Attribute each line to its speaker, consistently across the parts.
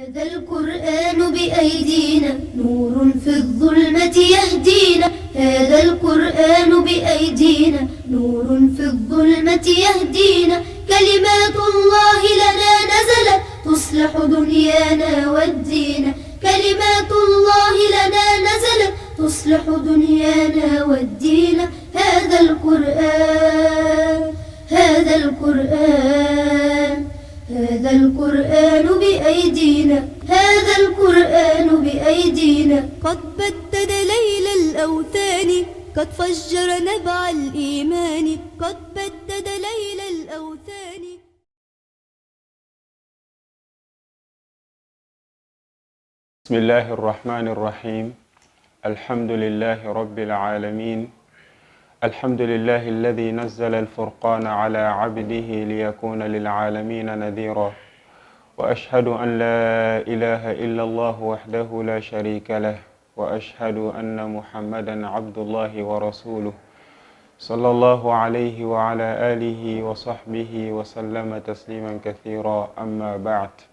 Speaker 1: هذا القرآن بأيدينا نور في الظلمة يهدينا. هذا القرآن بأيدينا نور في الظلمة يهدينا. كلمات الله لنا نزلت تصلح دنيانا والدين. كلمات الله لنا نزلت تصلح دنيانا والدين. هذا القرآن هذا القرآن هذا القرآن بأيدينا. هذا القرآن بأيدينا. قد بدد ليل الأوثان قد فجر نبع الإيمان. قد بدد ليل الأوثان.
Speaker 2: بسم الله الرحمن الرحيم. الحمد لله رب العالمين. الحمد لله الذي نزل الفرقان على عبده ليكون للعالمين نذيرا. وأشهد أن لا إله إلا الله وحده لا شريك له. وأشهد أن محمدا عبد الله ورسوله صلى الله عليه وعلى آله وصحبه وسلم تسليما كثيرا. أما بعد.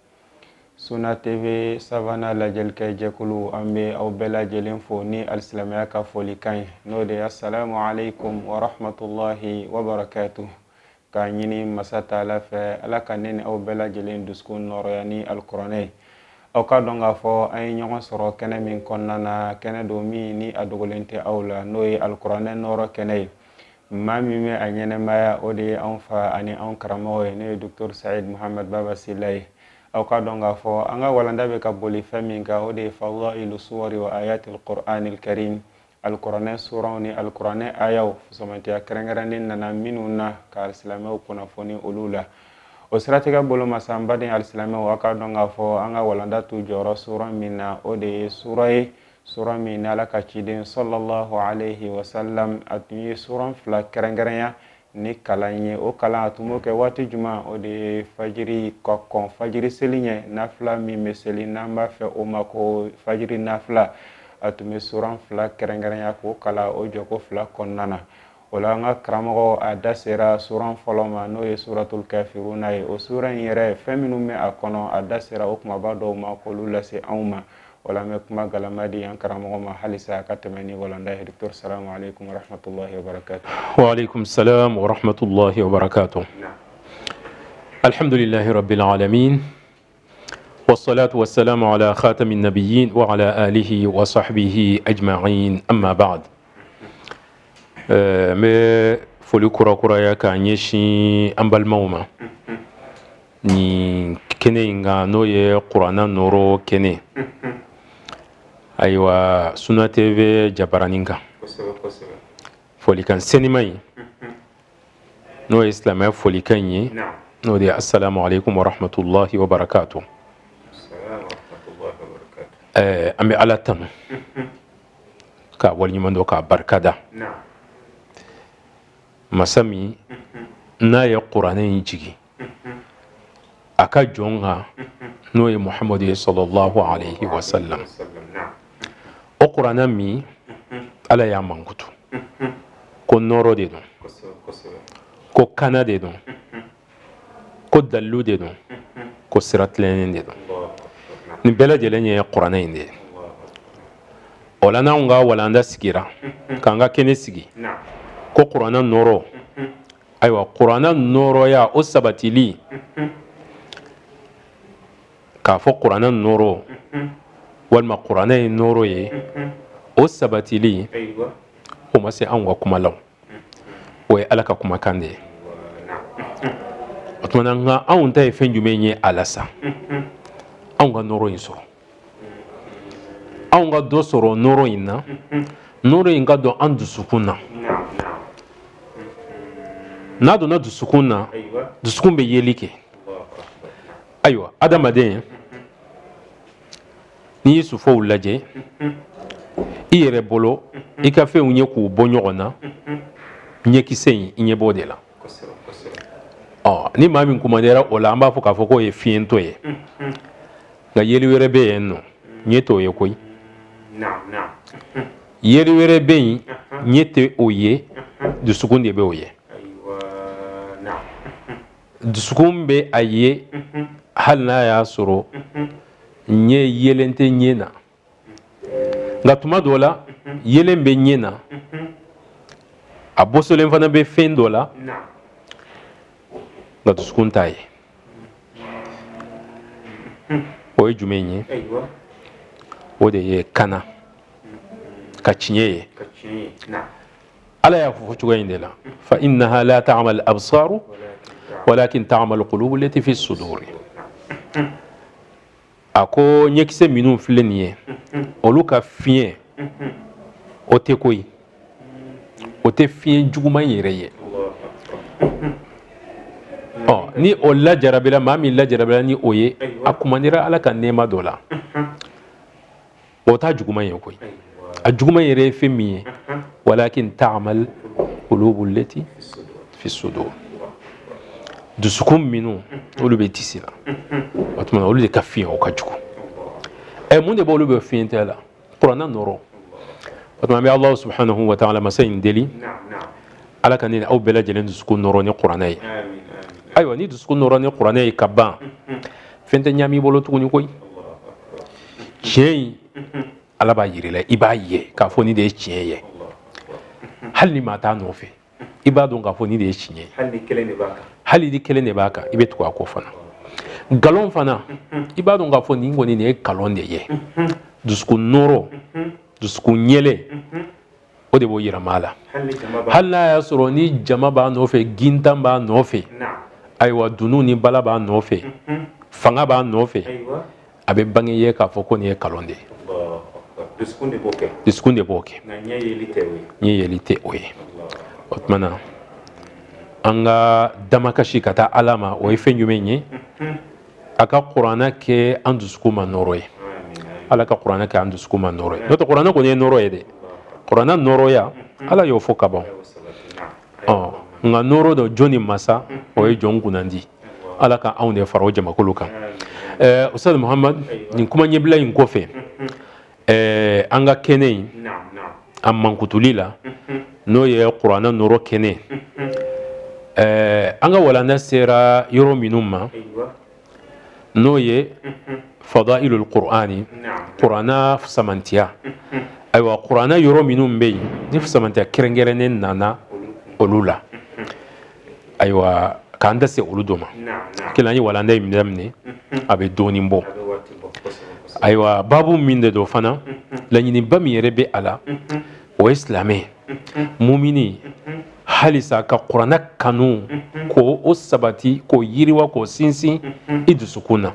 Speaker 2: Suna TV Savana lajɛli kɛ jɛkulu an bɛ aw bɛɛ lajɛlen fo ni alisilamɛya ka folikan ye n'o de assalamu alaikum wa rahmatullahi wa barakatuh. K'a ɲini masa Taala fɛ Ala ka ne ni aw bɛɛ lajɛlen dusukun nɔrɔya ni alikuranɛ ye. Aw ka dɔn k'a fɔ an ye ɲɔgɔn sɔrɔ kɛnɛ min kɔnɔna na, kɛnɛ don min ni a dogolen tɛ aw la n'o ye alikuranɛ nɔrɔ kɛnɛ ye. Maa min bɛ a ɲɛnɛmaya o de ye anw fa ani anw karamɔgɔ ye n'o ye Dr Saïd Mohamed Baba Sila ye. Aw ka dɔn k'a fɔ an ka walanda bɛ ka boli fɛn min kan o de ye fadailu suwari wa ayatil qur'anil karim. Alikuranɛ suranw ni alikuranɛ ayaw fɔsɔmatiya kɛrɛnkɛrɛnnen nana minnu na ka alisilamɛw kunnafoni olu la. O siratigɛ bolo masa n baden alisilamɛw, aw ka dɔn k'a fɔ an ka walanda t'u jɔyɔrɔ sura min na o de ye sura ye, sura min ni Ala ka ciden sallallahu alaihi wa sallam a tun ye suran fila kɛrɛnkɛrɛnya ni kalan ye. O kalan a tun b'o kɛ waati juma? O de ye fajiri ka kɔn fajiri seli ɲɛ nafila min bɛ seli n'an b'a fɛ o ma ko fajiri nafila. A tun bɛ suran fila kɛrɛnkɛrɛnya k'o kalan o jɔko fila kɔnɔna na. O la an ka karamɔgɔ a da sera suran fɔlɔ ma n'o ye suratul kafiruna ye. O sura in yɛrɛ fɛn minnu bɛ a kɔnɔ a da sera o kumaba dɔw ma k'olu lase anw ma. O la an bɛ kuma galama di an karamɔgɔ ma halisa a ka tɛmɛ ni walanda ye. Docteur, salamu alaikum wa rahmatullahi wa barakatuh.
Speaker 3: Wa alaikum salam wa rahmatullahi wa barakatuh. Alhamdulillahi rabbil alamin. والصلاة والسلام على خاتم النبيين وعلى آله وصحبه أجمعين. أما بعد. me foli kura ya ka ɲɛsin an balimaw ma ni kɛnɛ in kan n'o ye kuranɛ nɔrɔ kɛnɛ. Ayiwa Suna TV jabaranin kan folikan senima ye n'o ye silamɛya folikan ye n'o de ye assalamu alaikum wa rahmatullahi wa barakatuh. An bɛ Ala tanu ka waliɲuman dɔ k'a barikada. Masa min n'a ye kuranɛ in jigi a ka jɔn kan n'o ye Muhamadu ye sallallahu alaihi wa sallam. O kuranɛ min Ala y'a mankutu ko nɔrɔ de don, ko kana de don, ko dalilu de don, ko sira tilennen de don. Nin bɛɛ lajɛlen ye kuranɛ in de ye. O la n'anw ka walanda sigira k'an ka kɛnɛ sigi ko kuranɛ nɔrɔ, ayiwa kuranɛ nɔrɔya o sabatili k'a fɔ kuranɛ nɔrɔ walima kuranɛ ye nɔrɔ ye o sabatili o ma se anw ka kuma la, o ye Ala ka kumakan de ye. O tuma nka anw ta ye fɛn jumɛn ye a la sa? Anw ka nɔrɔ in sɔrɔ, anw ka dɔ sɔrɔ nɔrɔ in na, nɔrɔ in ka dɔn an dusukun na. N'a donna dusukun na, dusukun bɛ yeli kɛ. Ayiwa adamaden n'i ye sufɔw lajɛ i yɛrɛ bolo i ka fɛnw ye k'u bɔ ɲɔgɔn na, ɲɛkisɛ in i ɲɛ b'o de la. Ni maa min kumandera o la an b'a fɔ k'a fɔ k'o ye fiɲɛtɔ ye, nka yeli wɛrɛ bɛ yen nɔ ɲɛ t'o ye koyi. Yeli wɛrɛ bɛ yen ɲɛ tɛ o ye, dusukun de bɛ o ye. Dusukun bɛ a ye hali n'a y'a sɔrɔ nye yelen tɛ ɲɛ na nka tuma dɔ la yelen bɛ ɲɛ na a bɔsɔlen fana bɛ fɛn dɔ la nka dusukun t'a ye o ye jumɛn ye o de ye kana ka tiɲɛ ye ala y'a fɔ cogoya in de la fa innaha la ta'mal absaru walakin ta'mal qulubu allati fi sudur a ko ɲɛkisɛ minnu filɛ nin ye olu ka fiɲɛ o tɛ ko ye o tɛ fiɲɛ juguman yɛrɛ ye ni o lajarabila maa min lajarabila ni o ye a kumandira ala ka nɛɛma dɔ la o t'a juguman ye koyi a juguman yɛrɛ ye fɛn min ye walakin ta'mal qulubu allati fi sudur dusukun minnu olu bɛ disi la o tuma olu de ka fiɲɛ o ka jugu mun de b'olu bɛ fiɲɛ tɛ la kuranna nɔrɔ o tuma an bɛ ala subhanahu wa ta'ala masa in deli ala ka ne aw bɛɛ lajɛlen dusukun nɔrɔ ni kuranna ye ayiwa ni dusukun nɔrɔ ni kuranna ye ka ban fɛn tɛ ɲami bolo tuguni koyi tiɲɛ in ala b'a yir'i la i b'a ye k'a fɔ ni de ye tiɲɛ ye hali ni maa t'a nɔfɛ i b'a dɔn k'a fɔ ni de ye tiɲɛ ye hali ni kelen de b'a kan i bɛ tugu a kɔ fana nkalon fana i b'a dɔn k'a fɔ nin kɔni nin ye nkalon de ye dusukun nɔrɔ dusukun ɲɛlɛ o de b'o yira maa la hali n'a y'a sɔrɔ ni jama b'a nɔfɛ gintan b'a nɔfɛ ayiwa dunun ni bala b'a nɔfɛ fanga b'a nɔfɛ a bɛ bange ye k'a fɔ ko nin ye nkalon de ye dusukun de b'o kɛ ɲɛ yeli tɛ o ye o tuma na an ka damakasi ka taa ala ma o ye fɛn jumɛn ye a ka kuranna kɛ an dusukun ma nɔrɔ ye ala ka kuranna kɛ an dusukun ma nɔrɔ ye n'o tɛ kuranna kɔni ye nɔrɔ ye dɛ kuranna nɔrɔya ala y'o fɔ ka ban nka nɔrɔ dɔ jɔn ni masa o ye jɔn kunnandi ala ka anw de fara o jamakulu kan ustad muhamad nin kuma ɲɛbila in kɔfɛ an ka kɛnɛ in a mankutuli la n'o ye kuranna nɔrɔ kɛnɛ an ka walanda sera yɔrɔ minnu ma n'o ye fadailul qur'ani kuranna samantiya ayiwa kuranna yɔrɔ minnu bɛ yen ni samantiya kɛrɛnkɛrɛnnen nana olu la ayiwa k'an da se olu dɔ ma kelen an ye walanda in daminɛ a bɛ dɔɔnin bɔ ayiwa babu min de don fana laɲiniba min yɛrɛ bɛ a la o ye silamɛ mumini halisa ka kuranna kanu ko o sabati k'o yiriwa k'o sinsin i dusukun na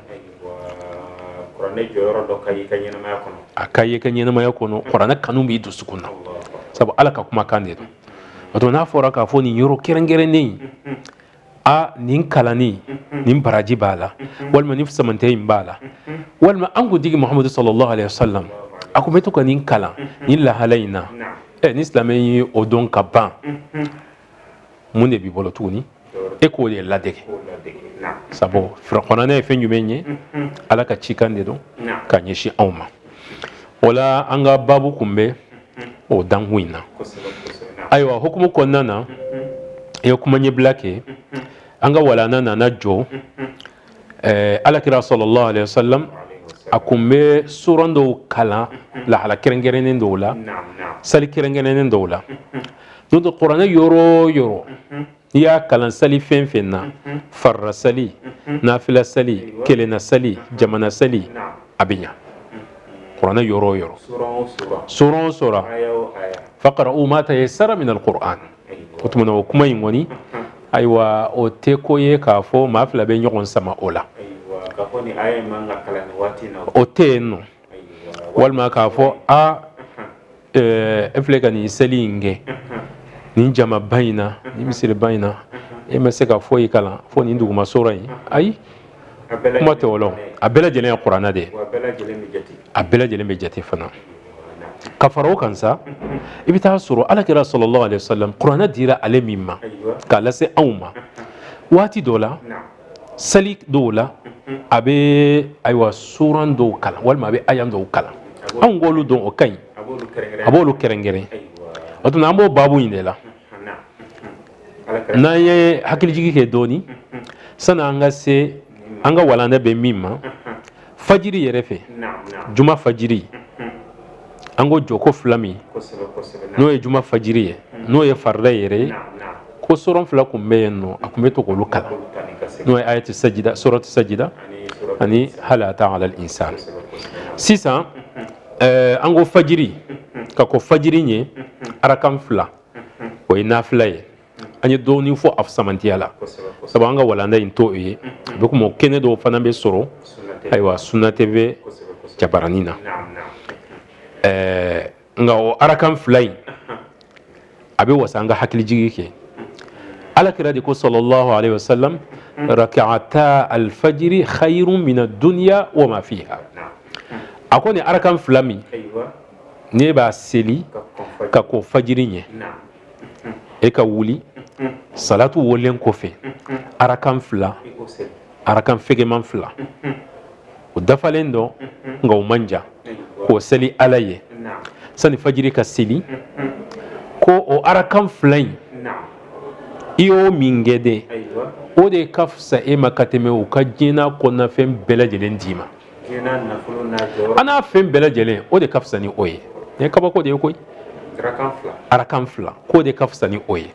Speaker 3: a ka ye ka ɲɛnamaya kɔnɔ kuranna kanu b'i dusukun na sabu ala ka kumakan de don o tuma n'a fɔra k'a fɔ nin yɔrɔ kɛrɛnkɛrɛnnen nin kalani nin baraji b'a la walima nin samantɛ in b'a la walima an kuntigi muhamadu sallallahu alaihi wasallam a kun bɛ to ka nin kalan nin lahala in na ni silamɛ ye o dɔn ka ban mun de b'i bolo tuguni e k'o de ladege sabu kuranna ye fɛn jumɛn ye ala ka cikan de don ka ɲɛsin anw ma o la an ka babu kun bɛ o dankun in na ayiwa hukumu kɔnɔna na i ye kuma ɲɛbila kɛ an ka walanda nana jɔ alakira sallallahu alaihi wasallam a kun bɛ suran dɔw kalan lahala kɛrɛnkɛrɛnnen dɔw la sali kɛrɛnkɛrɛnnen dɔw la n'o tɛ kuranɛ yɔrɔ o yɔrɔ n'i y'a kalan sali fɛn fɛn na farira sali nafila sali kelenna sali jamana sali a bɛ ɲa kuranɛ yɔrɔ o yɔrɔ suran o suran faqra'u ma tayassara min al-Qur'an o tuma na o kuma in kɔni ayiwa o tɛ ko ye k'a fɔ maa fila bɛ ɲɔgɔn sama o la o tɛ yen nɔ walima k'a fɔ e filɛ ka nin seli in kɛ nin jamaba in na nin misiriba in na e ma se ka foyi kalan fo nin dugumasora in ayi kuma tɛ o la a bɛɛ lajɛlen ye kuranna de ye a bɛɛ lajɛlen bɛ jate fana ka fara o kan sa i bɛ taa sɔrɔ alakira sallallahu alaihi wasallam kuranna dira ale min ma k'a lase anw ma waati dɔ la sali dɔw la a bɛ ayiwa suran dɔw kalan walima a bɛ ayan dɔw kalan anw k'olu dɔn o ka ɲi a b'olu kɛrɛnkɛrɛn o tuma an b'o baabu in de la n'an ye hakilijigi kɛ dɔɔni sanni an ka se an ka walanda bɛ min ma fajiri yɛrɛ fɛ juma fajiri an ko jɔ ko fila min n'o ye juma fajiri ye n'o ye farida yɛrɛ ye ko soron fila kun bɛ yen nɔ a kun bɛ to k'olu kalan n'o ye ayatu sajida suratu sajida ani hal ata ala al-insan sisan an ko fajiri ka ko fajiri ɲɛ arakan fila o ye nafila ye an ye dɔɔni fɔ a samantiya la sabu an ka walanda in t'o ye a bɛ komi kɛnɛ dɔw fana bɛ sɔrɔ ayiwa sunna tv jabarani na nka o arakan fila in a bɛ wasa an ka hakilijigi kɛ alakira de ko sallallahu alaihi wasallam rak'ata alfajiri khayrun min ad-dunya wa ma fiha a ko ni arakan fila min ne b'a seli ka ko fajiri ɲɛ e ka wuli salatu wolen kɔfɛ arakan fila arakan fɛgɛman fila o dafalen dɔ nka o man jan k'o seli ala ye sani fajiri ka seli ko o arakan fila in i y'o min kɛ de o de ka fisa e ma ka tɛmɛ o ka diɲɛ kɔnɔnafɛn bɛɛ lajɛlen d'i ma an n'a fɛn bɛɛ lajɛlen o de ka fisa ni o ye nin ye kabako de ye koyi arakan fila k'o de ka fisa ni o ye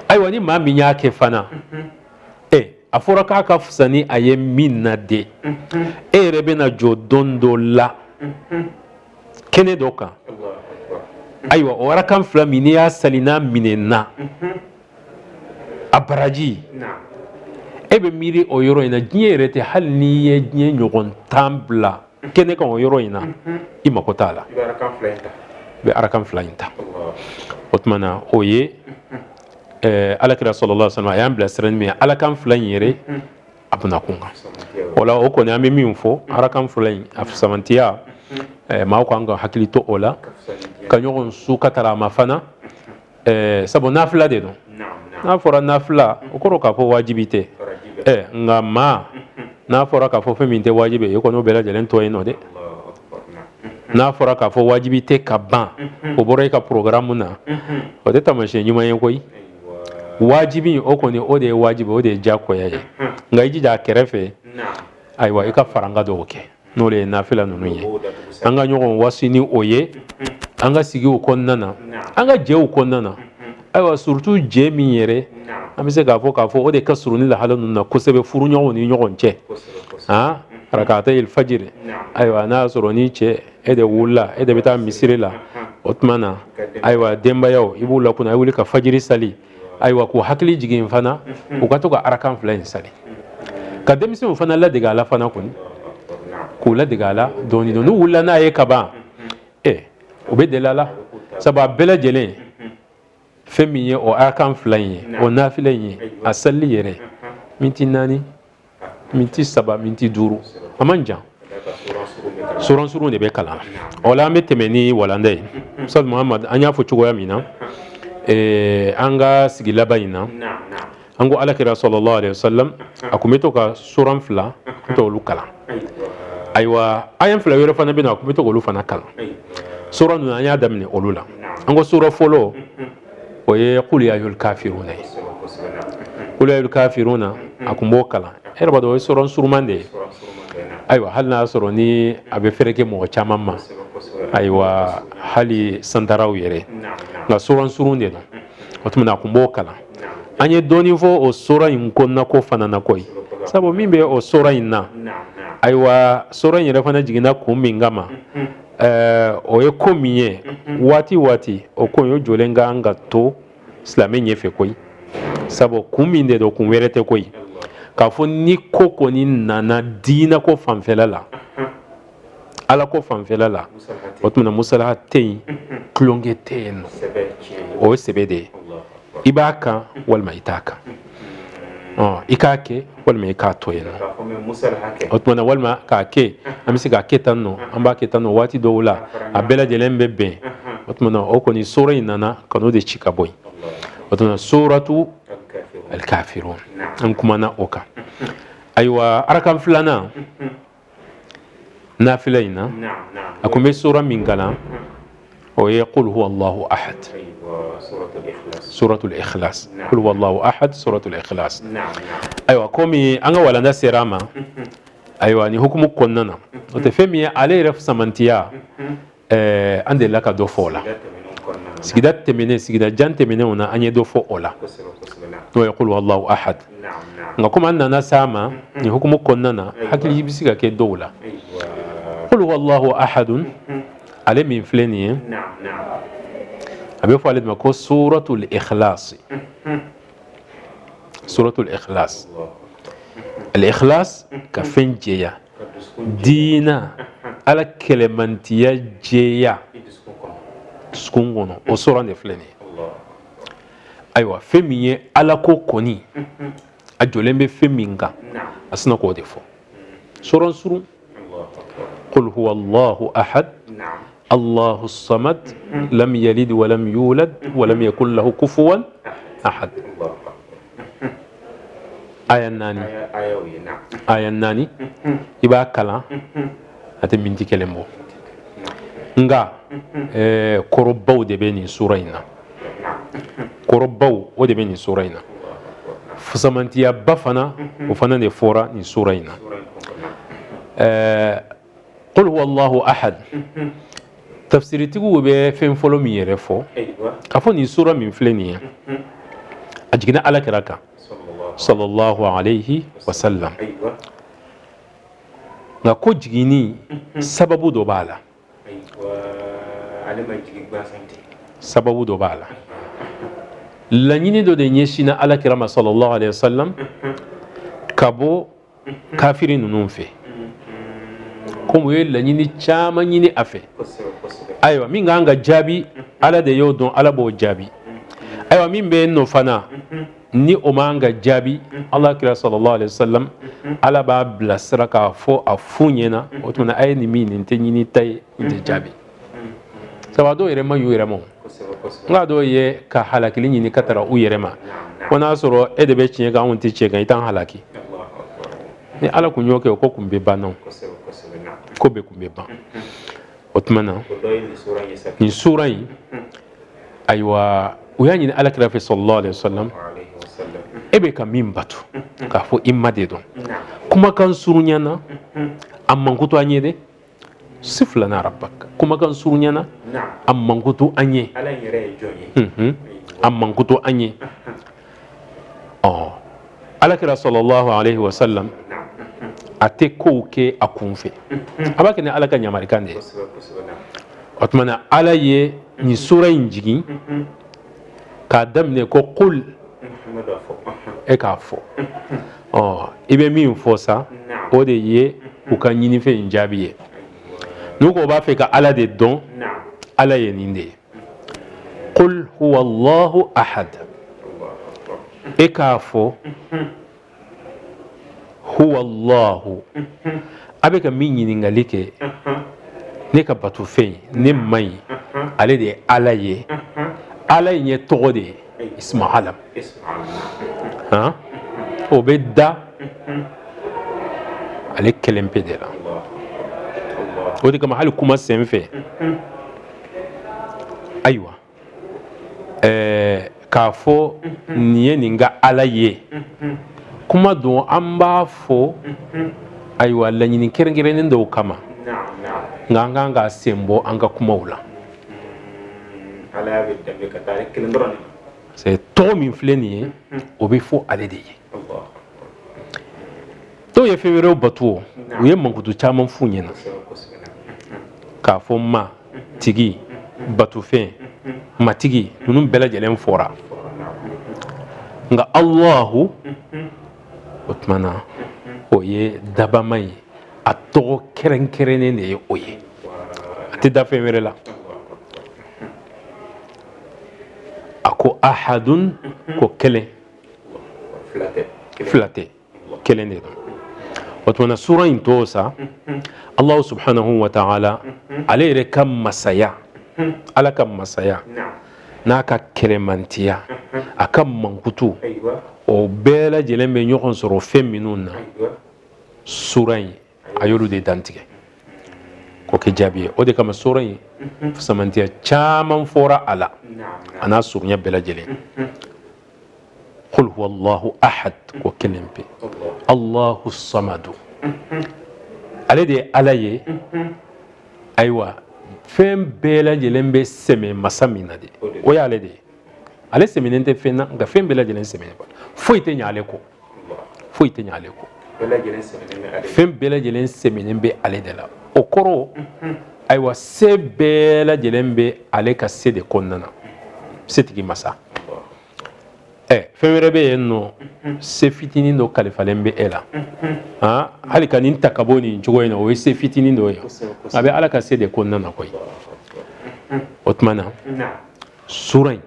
Speaker 3: ayiwa ni maa min y'a kɛ fana a fɔra k'a ka fisa ni a ye min na de e yɛrɛ bɛna jɔ don dɔ la kɛnɛ dɔ kan ayiwa o arakan fila min n'i y'a sali n'a minɛna a baraji e bɛ miiri o yɔrɔ in na diɲɛ yɛrɛ tɛ hali n'i ye diɲɛ ɲɔgɔn 10 bila kɛnɛ kan o yɔrɔ in na i mako t'a la i bɛ arakan fila in ta o tuma na o ye alakira sallallahu alaihi wasallam a y'an bila sira min arakan fila in yɛrɛ a bɛna kun kan o la o kɔni an bɛ min fɔ arakan fila in a samantiya maaw kan ka hakili to o la ka ɲɔgɔn su ka tarama fana sabu nafila de don n'a fɔra nafila o kɔrɔ k'a fɔ wajibi tɛ nka maa n'a fɔra k'a fɔ fɛn min tɛ wajibi ye o kɔni o bɛɛ lajɛlen tɔ yen nɔ dɛ n'a fɔra k'a fɔ wajibi tɛ ka ban o bɔra i ka programme na o tɛ taamasiyɛn ɲuman ye koyi wajibi o kɔni o de ye wajibi o de ye diyagoya ye nka i jija a kɛrɛfɛ ayiwa i ka faranga dɔw kɛ n'o de ye nafila ninnu ye an ka ɲɔgɔn wasi ni o ye an ka sigiw kɔnɔna na an ka jɛw kɔnɔna na ayiwa surtout jɛ min yɛrɛ an bɛ se k'a fɔ o de ka surun ni lahala ninnu na kosɛbɛ furuɲɔgɔnw ni ɲɔgɔn cɛ rakata il fajiri ayiwa n'a y'a sɔrɔ ni cɛ e de wulila e de bɛ taa misiri la o tuma na ayiwa denbayaw i b'u lakunna a wuli ka fajiri sali ayiwa k'u hakili jigin fana u ka to ka arakan fila in sali ka denmisɛnw fana ladege a la fana kɔni k'u ladege a la dɔɔni dɔɔni n'u wulila n'a ye ka ban u bɛ deli a la sabu a bɛɛ lajɛlen fɛn min ye o arakan fila in ye o nafila in ye a sali yɛrɛ miniti 4 miniti 3 miniti 5 a man jan soron surun de bɛ kalan o la an bɛ tɛmɛ ni walanda ye Ustaz Muhammad an y'a fɔ cogoya min na an ka sigi laban in na an ko alakira sallallahu alaihi wasallam a kun bɛ to ka soron fila a to olu kalan ayiwa ayan fila wɛrɛ fana bɛ na a kun bɛ to k'olu fana kalan soron ninnu an y'a daminɛ olu la an ko soron fɔlɔ o ye qul ya ayyuhal kafiruna ye qul ya ayyuhal kafiruna a kun b'o kalan e yɛrɛ b'a dɔn o ye soron suruman de ye ayiwa hali n'a sɔrɔ ni a bɛ fɛrɛ kɛ mɔgɔ caman ma ayiwa hali santaraw yɛrɛ nka soron surun de don o tuma na a kun b'o kalan an ye dɔɔni fɔ o soron in kɔnɔna ko fana na koyi sabu min bɛ o soron in na ayiwa soron in yɛrɛ fana jiginna kun min kama o ye ko min ye waati waati o ko in o jɔlen kan ka to silamɛ ɲɛfɛ koyi sabu kun min de don kun wɛrɛ tɛ koyi k'a fɔ ni ko kɔni nana diinɛ ko fanfɛla la ala ko fanfɛla la o tuma na musalaha tɛ yen tulonkɛ tɛ yen nɔ o ye sɛbɛ de ye i b'a kan walima i t'a kan i k'a kɛ walima i k'a to yen nɔ o tuma na walima k'a kɛ an bɛ se k'a kɛ tan nɔ an b'a kɛ tan nɔ waati dɔw la a bɛɛ lajɛlen bɛ bɛn o tuma na o kɔni sura in nana ka n'o de ci ka bɔ yen o tuma na suratu al-kafirun an kumana o kan ayiwa arakan filanan nafila in na a kun bɛ sura min kalan o ye qul huwa allahu ahad suratul ikhlas qul huwa allahu ahad suratul ikhlas ayiwa komi an ka walanda sera a ma aywa ni hukumu konnana o te femi ale ref samantiya ande la ka do fola sigida temene sigida jan temene ona anye do fo ola no yaqulu wallahu ahad nga kuma nana sama ni hukumu konnana hakili bisiga ke dola qul wallahu ahad ale min fleni abe fo ale ma ko suratul ikhlas suratul ikhlas al-ikhlas ka fenjeya dina ala kelemantiya jeya skungono o sura ne fleni aywa femiye ala ko koni a jolembe feminga asna ko defo suran suru qul huwa allahu ahad الله الصمد لم يلد ولم يولد ولم يكن له كفوا أحد aya nani iba kala ate minti kelembo nga korobaw de be ni sura ina korobaw o de be ni sura ina fusamantiya bafana o fana de fora ni sura ina qul huwa allahu ahad tafsiri tigu be fen folo mi yere fo kafo ni sura min fleni ajigina ala kiraka sallallahu alayhi wa sallam nga ko jigini sababu do bala sababu do bala lanyini do de nyeshina ala kirama sallallahu alayhi wa sallam kabo kafirin nunfe komo ye lanyini chama nyini afe aywa minga anga jabi ala de yodon ala bo jabi aywa mimbe no fana ni o manga jabi Allah kira sallallahu alaihi wasallam ala ba blasra ka fo afunyena o tuna ay ni min nte nyini tay nte jabi sabado yere ma yere mo ngado ye ka halakili nyini katara u yere ma wana soro edebe chinye ga wonte che ga itan halaki ni ala kunyoke ko kumbe banon ko be kumbe ban otmana ni sura yi aywa uyani ni ala kira sallallahu alaihi wasallam ebe ka min batu ka fo imma de don kuma kan surunyana amman kutu anye de sifla na rabbak kuma kan surunyana amman kutu anye amman kutu anye ala kira sallallahu alaihi wasallam ate ko ke akunfe abake ne ala kan yamarkan de otmana ala ye ni sura injigi ka damne ko qul e ka fo ibe min fo sa o de ye u kan nyini fe injabiye nuko ba fe ka ala de don ala ye ninde qul huwa allahu ahad e ka fo huwa allahu abe ka min nyini ngalike ne ka batu fe ne mai ale de ala ye ala ye togo de isma alam ha o be da ale kelempe de la o de kama hali kuma senfe aywa ka fo niye ninga ala ye kuma don an b'a fo aywa laɲini kɛrɛnkɛrɛnnen dɔw kama nga an kan ka sen bɔ an ka kumaw la c'est tɔgɔ min filɛ nin ye o bɛ fɔ ale de ye dɔw ye fɛn wɛrɛw batu o u ye mankutu caman f'u ɲɛna k'a fɔ ma tigi batufɛn matigi ninnu bɛɛ lajɛlen fɔra nga Allahu o tuma na o ye dabama ye a tɔgɔ kɛrɛnkɛrɛnnen de ye o ye a tɛ da fɛn wɛrɛ la a ko ahadun ko kelen fila tɛ kelen de don o tuma na sura in tɔgɔ sa Allahu subhanahu wa ta'ala ale yɛrɛ ka masaya ala ka masaya n'a ka kɛlɛmantiya a ka mankutu o bɛɛ lajɛlen bɛ ɲɔgɔn sɔrɔ fɛn minnu na sura in a y'olu de dantigɛ ko kɛ jaabi ye o de kama sura in fasamantiya caman fɔra a la a n'a surunya bɛɛ lajɛlen qul huwa allahu ahad ko kelen pe allahu samadu ale de ala ye ayiwa fɛn bɛɛ lajɛlen bɛ sɛmɛ masa min na de o y'ale de ye ale sɛmɛnen tɛ fɛn na nka fɛn bɛɛ lajɛlen sɛmɛnen ba foyi tɛ ɲɛ ale kɔ foyi tɛ ɲɛ ale kɔ fɛn bɛɛ lajɛlen sɛmɛnen bɛ ale de la o kɔrɔ ayiwa se bɛɛ lajɛlen bɛ ale ka se de kɔnɔna na setigi masa fɛn wɛrɛ bɛ yen nɔ se fitinin dɔ kalifalen bɛ e la hali ka nin ta ka bɔ nin cogo in na o ye se fitinin dɔ ye a bɛ ala ka se de kɔnɔna na koyi o tuma na sura in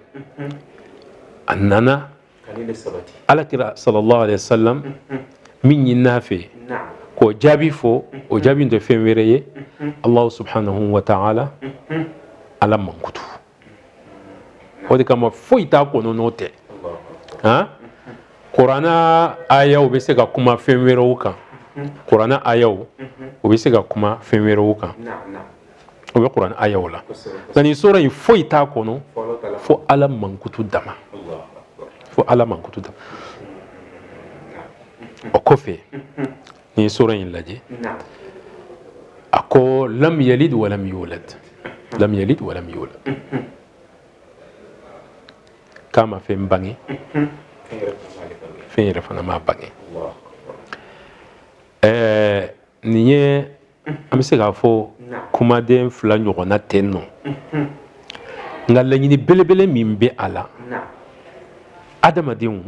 Speaker 3: a nana alakira sallallahu alaihi wasallam min ɲinina fɛ k'o jaabi fɔ o jaabi tɛ fɛn wɛrɛ ye Allah subhanahu wa ta'ala ala mankutu o de kama foyi t'a kɔnɔ n'o tɛ Kurana ayaw bɛ se ka kuma fɛn wɛrɛw kan Kurana ayaw o bɛ se ka kuma fɛn wɛrɛw kan o bɛ Kurana ayaw la nka nin sura in foyi t'a kɔnɔ fo ala mankutu dama fo ala mankutu dama o kɔfɛ nin sura in lajɛ a ko lam yalid wa lam yulad lam yalid wa lam yulad k'a ma fɛn bange fɛn yɛrɛ fana m'a bange nin ye an bɛ se k'a fɔ kumaden fila ɲɔgɔnna tɛ nɔ nka laɲini belebele min bɛ a la adamadenw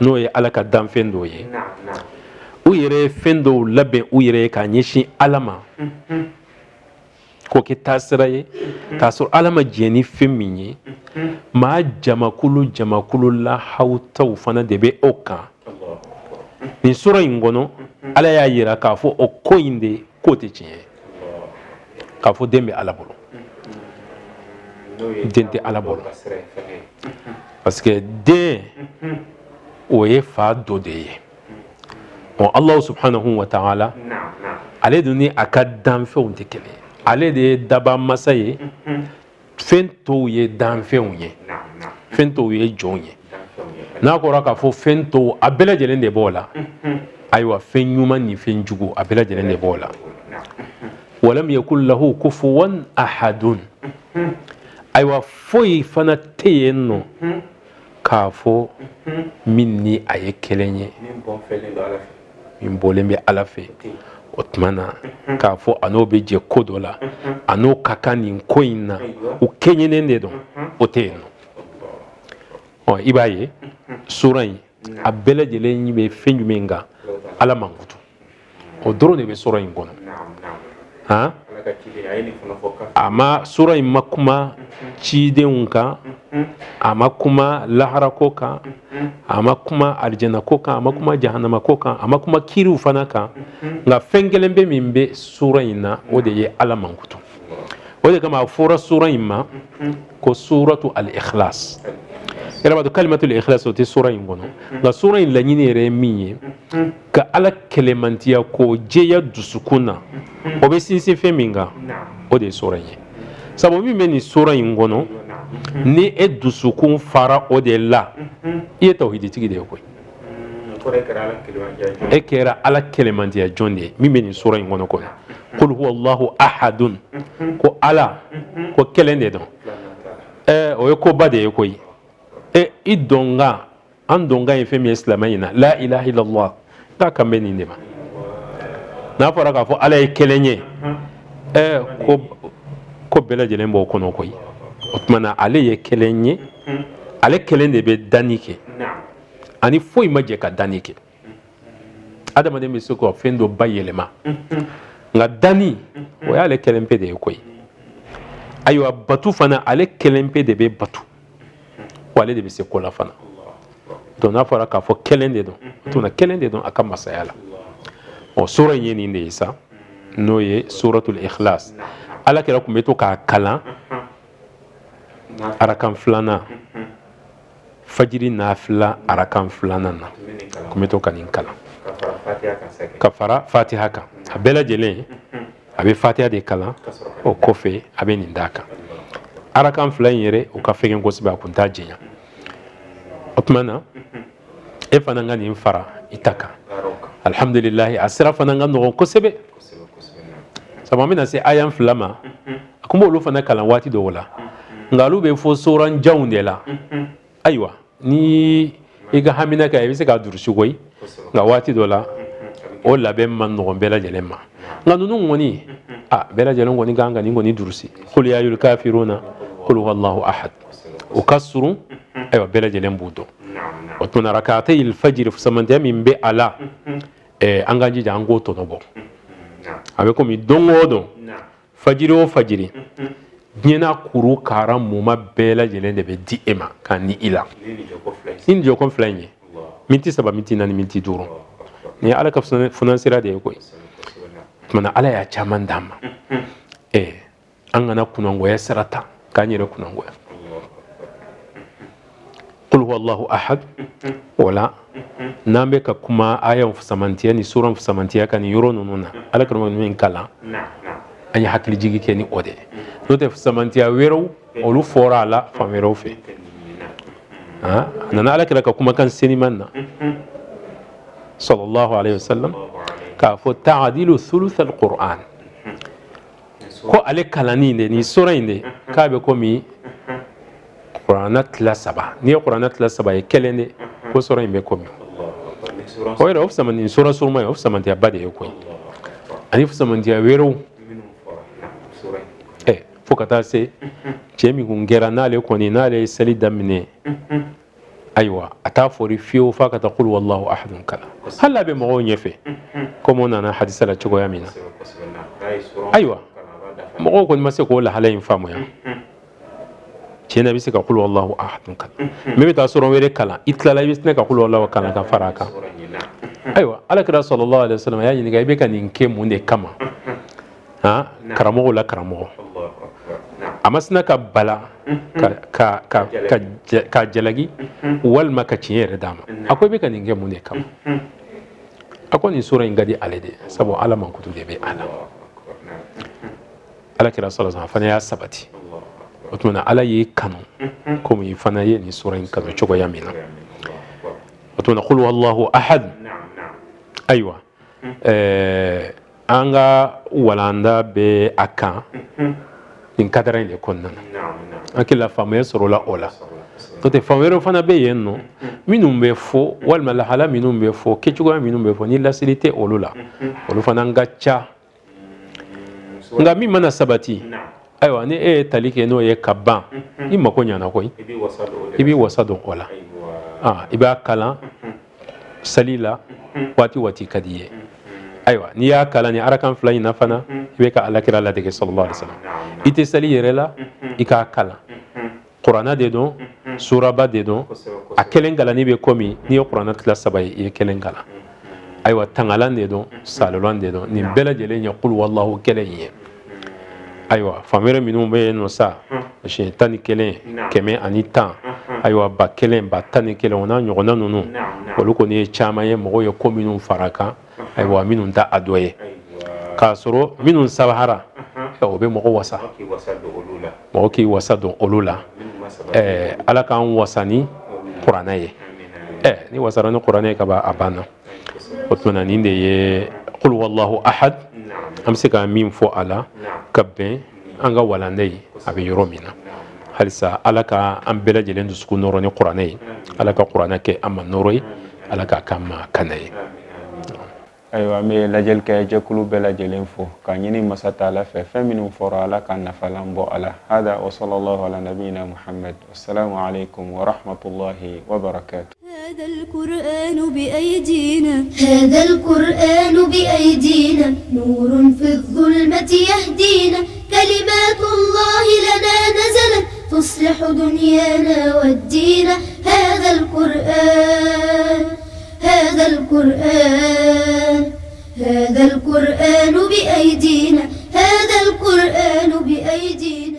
Speaker 3: n'o ye ala ka danfɛn dɔw ye u yɛrɛ ye fɛn dɔw labɛn u yɛrɛ ye k'a ɲɛsin ala ma k'o kɛ taasira ye k'a sɔrɔ ala ma jɛn ni fɛn min ye maa jamakulu lahawtaw fana de bɛ o kan nin sura in kɔnɔ ala y'a yira k'a fɔ o ko in de k'o tɛ tiɲɛ ye k'a fɔ den bɛ ala bolo den tɛ ala bolo parce que den o ye fa dɔ de ye Allah subhanahu wa ta'ala ale dun ni a ka danfɛnw tɛ kelen ye ale de ye daba masa ye fɛn tɔw ye danfɛnw ye fɛn tɔw ye jɔnw ye n'a kɔra k'a fɔ fɛn tɔw a bɛɛ lajɛlen de b'o la ayiwa fɛn ɲuman ni fɛn jugu a bɛɛ lajɛlen de b'o la walam yakul lahu kufuwan ahadun ayiwa foyi fana tɛ yen nɔ k'a fɔ min ni a ye kelen ye min bɔlen bɛ ala fɛ o tuma na k'a fɔ a n'o bɛ jɛ ko dɔ la a n'o ka kan nin ko in na u kɛɲɛnen de don o tɛ yen nɔ i b'a ye sura in a bɛɛ lajɛlen bɛ fɛn jumɛn kan ala mankutu o dɔrɔn de bɛ sura in kɔnɔ a ma sura in ma kuma cidenw kan a ma kuma laharako kan a ma kuma alijannako kan a ma kuma jahanamako kan a ma kuma kiriw fana kan nka fɛn kelen bɛ min bɛ sura in na o de ye ala mankutu o de kama a fɔra sura in ma ko suratu al-ikhlas yɛrɛ b'a dɔn kalimatul ikhlas o tɛ sura in kɔnɔ nka sura in laɲini yɛrɛ ye min ye ka ala kɛlɛmantiya k'o jɛya dusukun na o bɛ sinsin fɛn min kan o de ye sura in ye sabu min bɛ nin sura in kɔnɔ ni e dusukun fara o de la i ye tawhiditigi de ye koyi e kɛra ala kɛlɛmantiya jɔn de ye min bɛ nin sura in kɔnɔ koyi qul huwa allahu ahadun ko ala ko kelen de dɔn o ye koba de ye koyi i dɔnkan an dɔnkan ye fɛn min ye silamɛ in na la ilaha illallah k'a kan bɛ nin de ma n'a fɔra k'a fɔ ala ye kelen ye ko bɛɛ lajɛlen b'o kɔnɔ koyi o tuma na ale ye kelen ye ale kelen de bɛ danni kɛ ani foyi ma jɛ ka danni kɛ adamaden bɛ se ka fɛn dɔ bayɛlɛma nka danni o y'ale kelen pe de ye koyi ayiwa batu fana ale kelen pe de bɛ batu wa ale de bɛ se ko la fana donc n'a fɔra k'a fɔ kelen de don o tuma na kelen de don a ka masaya la sura in ye nin de ye sa n'o ye suratul ikhlas ala kɛra tun bɛ to k'a kalan arakan filanan fajiri nafila arakan filanan na tun bɛ to ka nin kalan ka fara fatiha kan a bɛɛ lajɛlen a bɛ fatiha de kalan o kɔfɛ a bɛ nin d'a kan arakan fila in yɛrɛ o ka fɛgɛn kosɛbɛ a kun t'a jɛnya o tuma na e fana ka nin fara i ta kan alhamdulillah asira fana nga no kosebe sama mina se ayan flama kuma olu fana kalan wati do wala ngalu be fo soran jawnde la aywa ni iga hamina ka yebise ka durushi goy nga wati do la o labe man no bela jelema nga nunu ngoni bela jelon ngoni ganga ni ngoni durusi qul ya ayyuhal kafiruna qul huwallahu ahad ukasru aywa bela jelen budo otuna rak'atay al-fajr fusamante min be ala anganji jango to nobo abe ko mi dongodo fajiri o fajiri nyena kuru karam muma bela jelen de be di ema kan ni ila ni jo kon flanye minti saba minti nani minti duro ni ala ka funan sira de ko mana ala ya chaman dama an gana kunango ya sarata kanyere kunango ya qul huwallahu ahad wala nambe ka kuma ayan fusamantiya ni suran fusamantiya kan yoro nununa ala karma min kala ani hakli jigi ke ni ode no te fusamantiya wero olu fora la famero fe nana ala ka kuma kan senimanna sallallahu alaihi wasallam ka fo ta'dilu thuluth alquran ko ale kalani de ni sura inde ka be ko mi qur'anat la saba ni qur'anat la saba e kelende ko sura imbe ko mi o era ofsa man sura surma ofsa man ya bade ko ani ofsa man ya wero fokata se jemi gungera nale ko ni nale sali damne aywa ata fori fiyo fakata qul wallahu ahad kala halla be mo nyefe ko mo nana hadisa la chugo yamina aywa mo ko ma se ko la halayin famu ya cena bi se ka qul wallahu ahad kala me ta sura were kala itlala bi se ka qul wallahu kala ka faraka aywa alakira sallallahu alaihi wasallam ya ni ga be kan inke mu ne kama karamo la karamo amasna ka bala ka jalagi wal maka ciyere dama akwai be kan inge mu ne kama akwai ni sura ingadi alede sabo alaman kutu de be ala kira sallallahu alaihi wasallam ya sabati otuna ala yi kanu kuma yi fana yi ni sura kanu chogo yamina otuna qul wallahu ahad aywa anga walanda be aka in kadara ile konna akila famu soro la ola to te famero fana be yenno minum be fo wal malahala minum be fo kechugo minum be fo ni la silite olula olu fana ngacha nga mi mana sabati aywa ni talike no ye kabban imma ko nyana koy ibi wasado ola iba kala salila wati kadiye aywa ni ya kala ni arakan fulani na fana ibe ka alakira la de sallallahu alaihi wasallam ite sali yerela ika kala qur'ana de don sura ba de don akelen gala ni be komi ni qur'ana kala sabay ye kelen gala aywa tangalan de don salolon de don ni bela jele nya qul wallahu kelen aywa famere minum be no sa she tani kelen keme anita aywa ba kelen ba tani kelen ona nyogona nunu oluko ni chama ye mo yo kominu faraka aywa minun da adoye kasoro minun sabahara o be mo wasa mo ki wasa do olula ala kan wasani qur'ana ye ni wasarani qur'ana ka ba abana otuna ni de ye qul wallahu ahad amsika min fo ala kabbe anga walandai abi yoromina halisa alaka ambela jelen dusku noro ni qur'anai alaka qur'ana ke amma noroi alaka kama kanai
Speaker 2: aywa me lajel ke jakulu bela jelen fo kanyini masata la fe feminu fora ala kan nafalambo ala hada wa sallallahu ala nabina muhammad wassalamu alaikum wa rahmatullahi wa barakatuh.
Speaker 1: هذا القرآن بأيدينا هذا القرآن بأيدينا نور في الظلمة يهدينا كلمات الله لنا نزلت تصلح دنيانا والدين هذا القرآن هذا القرآن هذا القرآن بأيدينا هذا القرآن بأيدينا